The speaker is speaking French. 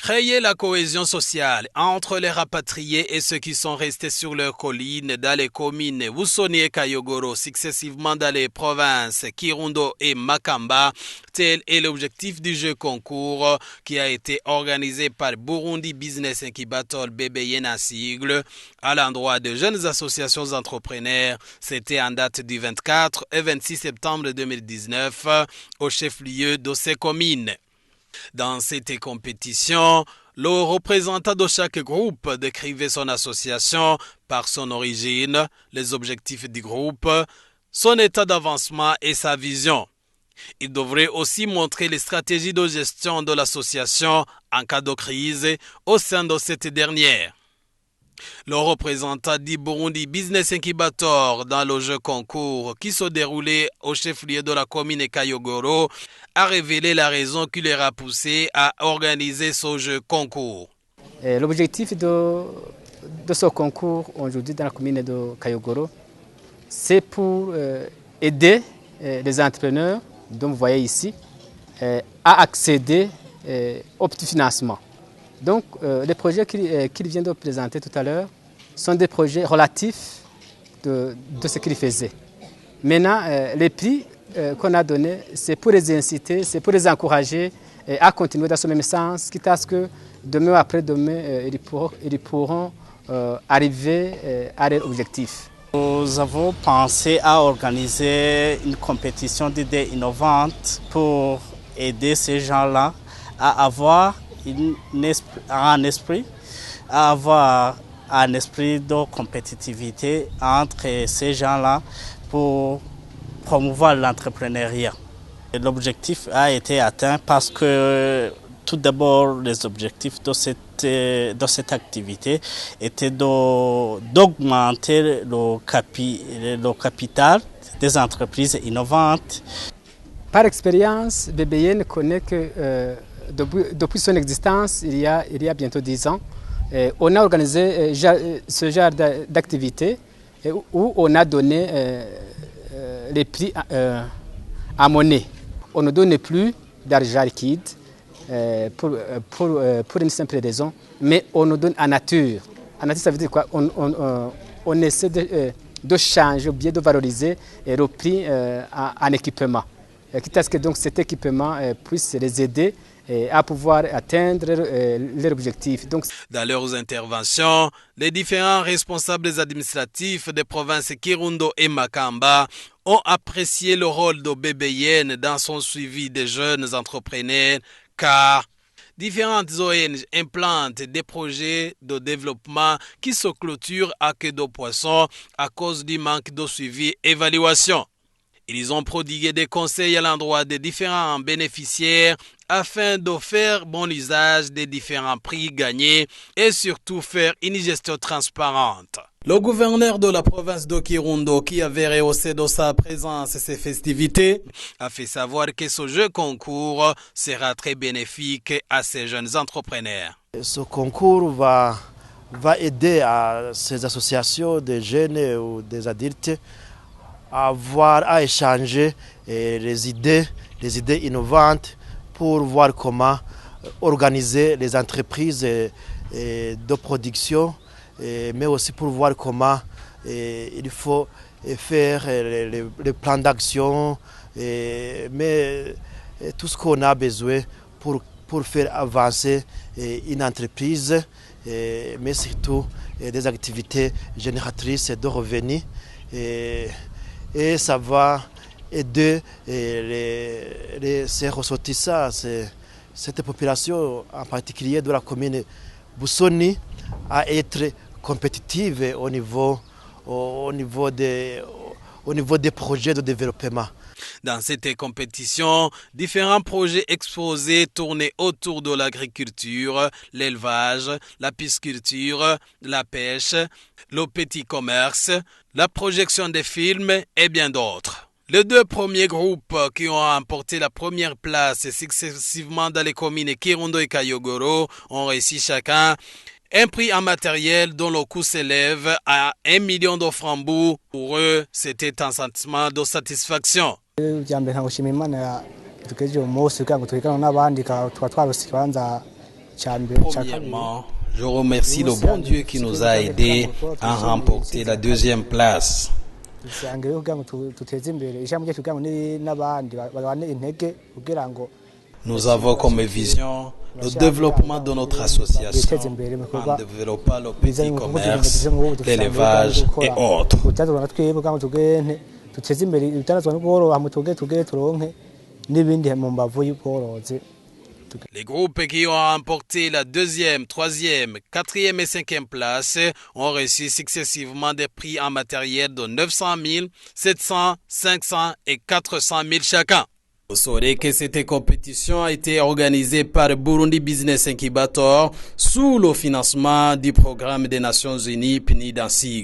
Créer la cohésion sociale entre les rapatriés et ceux qui sont restés sur leurs collines dans les communes Busoni et Kayogoro, successivement dans les provinces Kirundo et Makamba, tel est l'objectif du jeu concours qui a été organisé par Burundi Business Incubator BBN à sigle à l'endroit de jeunes associations d'entrepreneurs. C'était en date du 24 et 26 septembre 2019 au chef-lieu de ces communes. Dans cette compétition, le représentant de chaque groupe décrivait son association par son origine, les objectifs du groupe, son état d'avancement et sa vision. Il devrait aussi montrer les stratégies de gestion de l'association en cas de crise au sein de cette dernière. Le représentant du Burundi Business Incubator dans le jeu concours qui se déroulait au chef-lieu de la commune Kayogoro a révélé la raison qui leur a poussé à organiser ce jeu concours. L'objectif de ce concours aujourd'hui dans la commune de Kayogoro, c'est pour aider les entrepreneurs, dont vous voyez ici, à accéder au petit financement. Donc, les projets qu'il vient de présenter tout à l'heure sont des projets relatifs de ce qu'il faisait. Maintenant, les prix qu'on a donnés, c'est pour les inciter, c'est pour les encourager à continuer dans ce même sens, quitte à ce que demain ou après-demain, ils pourront arriver à leur objectif. Nous avons pensé à organiser une compétition d'idées innovantes pour aider ces gens-là à avoir un esprit de compétitivité entre ces gens-là pour promouvoir l'entrepreneuriat. L'objectif a été atteint parce que tout d'abord les objectifs de cette activité étaient d'augmenter le capital des entreprises innovantes. Par expérience, BBN connaît que depuis son existence, il y a bientôt 10 ans, on a organisé ce genre d'activité où on a donné les prix en monnaie. On ne donne plus d'argent liquide pour une simple raison, mais on nous donne en nature. En nature, ça veut dire quoi? On essaie de changer, ou bien de valoriser le prix en équipement. Quitte à ce que donc cet équipement puisse les aider à pouvoir atteindre leurs objectifs. Donc, dans leurs interventions, les différents responsables administratifs des provinces Kirundo et Makamba ont apprécié le rôle de BBN dans son suivi des jeunes entrepreneurs car différentes ONG implantent des projets de développement qui se clôturent à queue de poisson à cause du manque de suivi et évaluation. Ils ont prodigué des conseils à l'endroit des différents bénéficiaires afin de faire bon usage des différents prix gagnés et surtout faire une gestion transparente. Le gouverneur de la province de Kirundo, qui avait rehaussé de sa présence ces festivités, a fait savoir que ce jeu concours sera très bénéfique à ces jeunes entrepreneurs. Ce concours va aider à ces associations de jeunes ou des adultes à échanger les idées innovantes pour voir comment organiser les entreprises de production, mais aussi pour voir comment il faut faire les plans d'action, mais tout ce qu'on a besoin pour faire avancer une entreprise, mais surtout des activités génératrices de revenus. Et ça va aider ces ressortissants, cette population en particulier de la commune Busoni à être compétitive au niveau des projets de développement. Dans cette compétition, différents projets exposés tournaient autour de l'agriculture, l'élevage, la pisciculture, la pêche, le petit commerce, la projection des films et bien d'autres. Les deux premiers groupes qui ont remporté la première place successivement dans les communes Kirundo et Kayogoro ont réussi chacun un prix en matériel dont le coût s'élève à 1 million de francs. Pour eux, c'était un sentiment de satisfaction. Premièrement, je remercie le bon Dieu qui nous a aidés à remporter la deuxième place. Nous avons comme vision le développement de notre association en développant le petit commerce, l'élevage et autres. Les groupes qui ont remporté la deuxième, troisième, quatrième et cinquième place ont reçu successivement des prix en matériel de 900 000, 700, 500 et 400 000 chacun. Vous saurez que cette compétition a été organisée par Burundi Business Incubator sous le financement du programme des Nations Unies PNID.